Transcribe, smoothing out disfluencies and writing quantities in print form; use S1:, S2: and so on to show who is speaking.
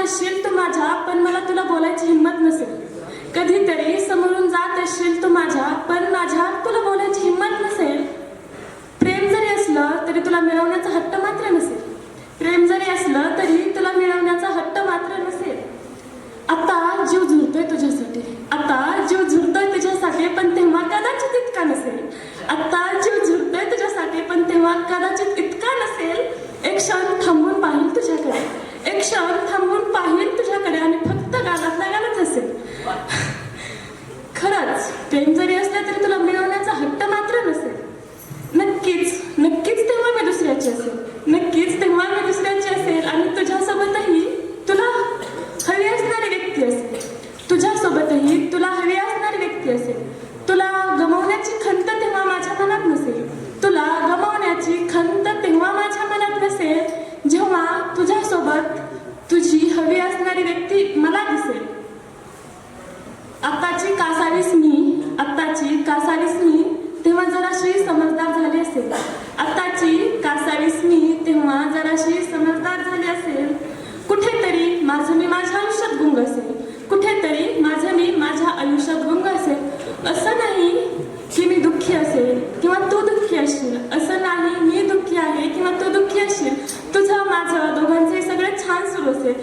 S1: असशील तू माझ्या, पण मला तुला बोलायची हिंमत नसेल. कधीतरी समोरून जात असशील तू माझ्या, पण माझ्या तुला बोलायची हिंमत नसेल. प्रेम जरी असलं तरी तुला मिळवण्याचा हट्ट मात्र नसेल. प्रेम जरी असलं तरी तुला मिळवण्याचा हट्ट मात्र नसेल. आता जीव झुरतोय तुझ्यासाठी, आता जीव झुरतोय तुझ्यासाठी, पण तेव्हा कदाचित इतका नसेल. आता जीव झुरतोय तुझ्यासाठी, पण तेव्हा कदाचित इतका नसेल. एक क्षण थांबून पाहील तुझ्याकडे, एक क्षण थांबून पाहील तुझ्याकडे आणि फक्त गालातल्या गालात असेल. खरंच प्रेम जरी असलं तरी तुला मिळवण्याचा हट्ट मात्र नसेल. नक्कीच नक्कीच तेव्हा मी दुसऱ्याची असेल, नक्कीच तेव्हा मी दुसऱ्याची असेल. आणि तुझ्यासोबतही तुला हवी असणारी व्यक्ती असेल, तुझ्यासोबतही तुला हवी असणारी व्यक्ती असेल. तुला गमावण्याची खंत तेव्हा माझ्या मनात नसेल, तुला गमावण्याची खंत तेव्हा माझ्या मनात नसेल, जेव्हा तुझ्यासोबत तुझी हवी असणारी व्यक्ती मला दिसेल. आत्ताची कासावीस मी, आत्ताची कासावीस मी तेव्हा जराशी समजदार झाली असेल. आत्ताची कासावीस मी तेव्हा जराशी समजदार झाली असेल. कुठेतरी माझं मी माझ्या आयुष्यात गुंग असेल, कुठेतरी माझं मी माझ्या आयुष्यात गुंग असेल. असं नाही की मी दुःखी असेल किंवा तू दुःखी असशील, असं नाही मी दुःखी आहे किंवा तू दुःखी असशील. तुझं माझं दोघांचंही सगळं छान सुरू असेल.